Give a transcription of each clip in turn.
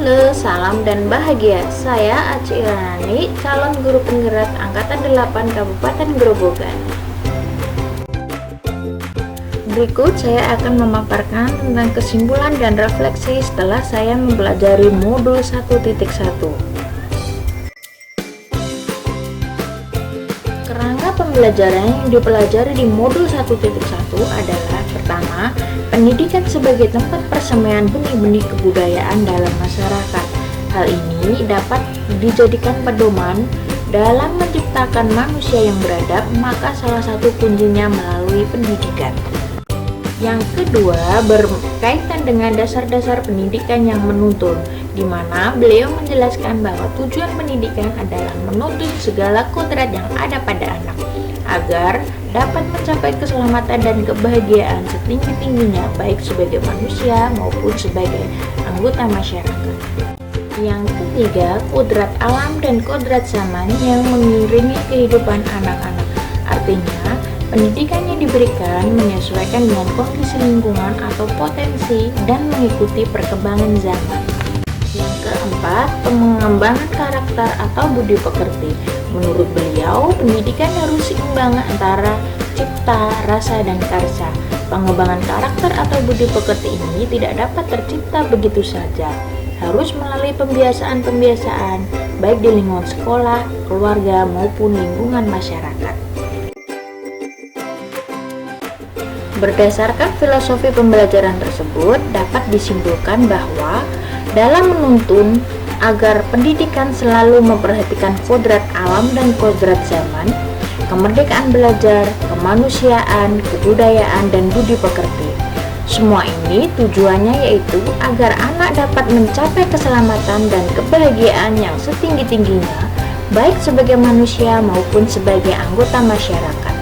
Halo, salam dan bahagia. Saya Aci Irani, calon guru penggerak Angkatan 8 Kabupaten Grobogan. Berikut saya akan memaparkan tentang kesimpulan dan refleksi setelah saya mempelajari modul 1.1. Kerangka pembelajaran yang dipelajari di modul 1.1 adalah: pertama, pendidikan sebagai tempat persemaian benih-benih kebudayaan dalam masyarakat. Hal ini dapat dijadikan pedoman dalam menciptakan manusia yang beradab, maka salah satu kuncinya melalui pendidikan. Yang kedua, berkaitan dengan dasar-dasar pendidikan yang menuntun, di mana beliau menjelaskan bahwa tujuan pendidikan adalah menuntun segala kodrat yang ada pada anak, agar dapat mencapai keselamatan dan kebahagiaan setinggi-tingginya, baik sebagai manusia maupun sebagai anggota masyarakat. Yang ketiga, kodrat alam dan kodrat zaman yang mengiringi kehidupan anak-anak. Artinya, pendidikan yang diberikan menyesuaikan dengan kondisi lingkungan atau potensi dan mengikuti perkembangan zaman. Yang keempat, pengembangan karakter atau budi pekerti. Menurut beliau, pendidikan harus seimbang antara cipta, rasa, dan karsa. Pengembangan karakter atau budi pekerti ini tidak dapat tercipta begitu saja. Harus melalui pembiasaan-pembiasaan, baik di lingkungan sekolah, keluarga, maupun lingkungan masyarakat. Berdasarkan filosofi pembelajaran tersebut, dapat disimpulkan bahwa dalam menuntun agar pendidikan selalu memperhatikan kodrat alam dan kodrat zaman, kemerdekaan belajar, kemanusiaan, kebudayaan, dan budi pekerti. Semua ini tujuannya yaitu agar anak dapat mencapai keselamatan dan kebahagiaan yang setinggi-tingginya, baik sebagai manusia maupun sebagai anggota masyarakat.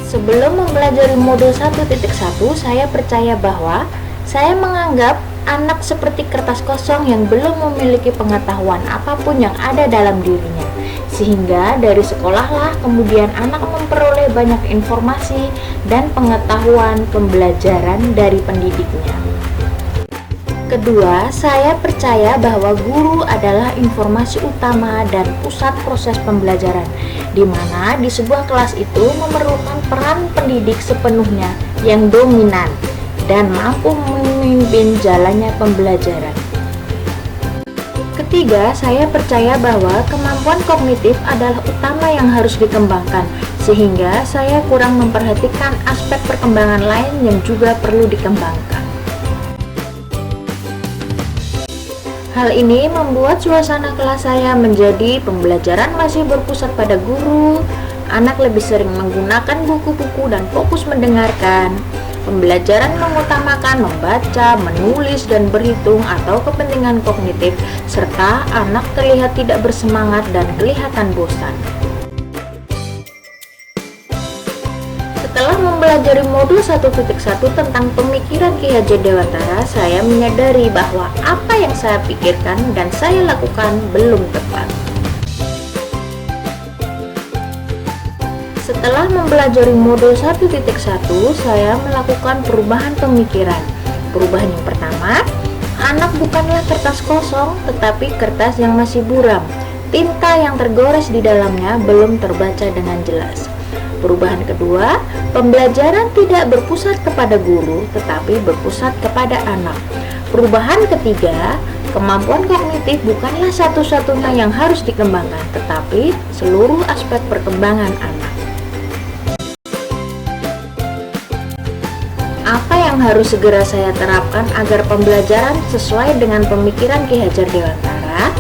Sebelum mempelajari modul 1.1, saya percaya bahwa saya menganggap anak seperti kertas kosong yang belum memiliki pengetahuan apapun yang ada dalam dirinya. Sehingga dari sekolahlah kemudian anak memperoleh banyak informasi dan pengetahuan pembelajaran dari pendidiknya. Kedua, saya percaya bahwa guru adalah informasi utama dan pusat proses pembelajaran, di mana di sebuah kelas itu memerlukan peran pendidik sepenuhnya yang dominan dan mampu memimpin jalannya pembelajaran. Ketiga, saya percaya bahwa kemampuan kognitif adalah utama yang harus dikembangkan, sehingga saya kurang memperhatikan aspek perkembangan lain yang juga perlu dikembangkan. Hal ini membuat suasana kelas saya menjadi pembelajaran masih berpusat pada guru, anak lebih sering menggunakan buku-buku dan fokus mendengarkan. Pembelajaran mengutamakan membaca, menulis, dan berhitung atau kepentingan kognitif, serta anak terlihat tidak bersemangat dan kelihatan bosan. Setelah mempelajari modul 1.1 tentang pemikiran Ki Hajar Dewantara, saya menyadari bahwa apa yang saya pikirkan dan saya lakukan belum tepat. Setelah mempelajari modul 1.1, saya melakukan perubahan pemikiran. Perubahan yang pertama, anak bukanlah kertas kosong, tetapi kertas yang masih buram. Tinta yang tergores di dalamnya belum terbaca dengan jelas. Perubahan kedua, pembelajaran tidak berpusat kepada guru, tetapi berpusat kepada anak. Perubahan ketiga, kemampuan kognitif bukanlah satu-satunya yang harus dikembangkan, tetapi seluruh aspek perkembangan anak. Apa yang harus segera saya terapkan agar pembelajaran sesuai dengan pemikiran Ki Hajar Dewantara?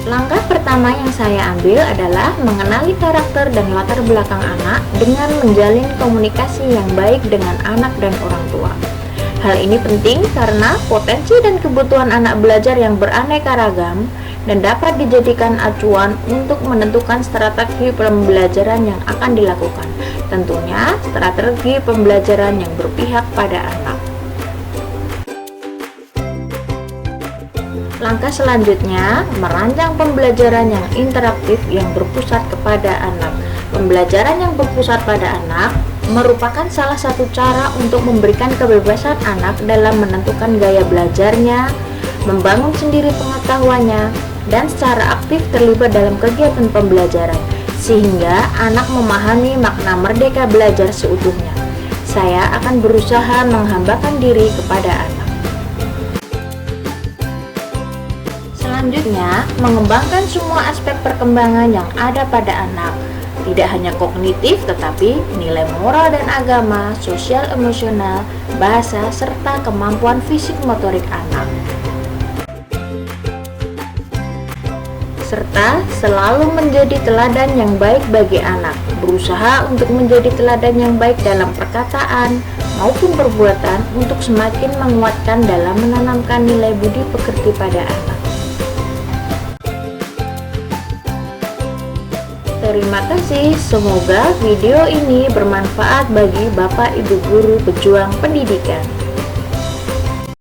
Langkah pertama yang saya ambil adalah mengenali karakter dan latar belakang anak dengan menjalin komunikasi yang baik dengan anak dan orang tua. Hal ini penting karena potensi dan kebutuhan anak belajar yang beraneka ragam dan dapat dijadikan acuan untuk menentukan strategi pembelajaran yang akan dilakukan. Tentunya strategi pembelajaran yang berpihak pada anak. Langkah selanjutnya, merancang pembelajaran yang interaktif yang berpusat kepada anak. Pembelajaran yang berpusat pada anak merupakan salah satu cara untuk memberikan kebebasan anak dalam menentukan gaya belajarnya, membangun sendiri pengetahuannya, dan secara aktif terlibat dalam kegiatan pembelajaran, sehingga anak memahami makna merdeka belajar seutuhnya. Saya akan berusaha menghambakan diri kepada anak. Selanjutnya, mengembangkan semua aspek perkembangan yang ada pada anak. Tidak hanya kognitif, tetapi nilai moral dan agama, sosial emosional, bahasa, serta kemampuan fisik motorik anak. Serta selalu menjadi teladan yang baik bagi anak, berusaha untuk menjadi teladan yang baik dalam perkataan maupun perbuatan untuk semakin menguatkan dalam menanamkan nilai budi pekerti pada anak. Terima kasih, semoga video ini bermanfaat bagi Bapak Ibu Guru pejuang pendidikan.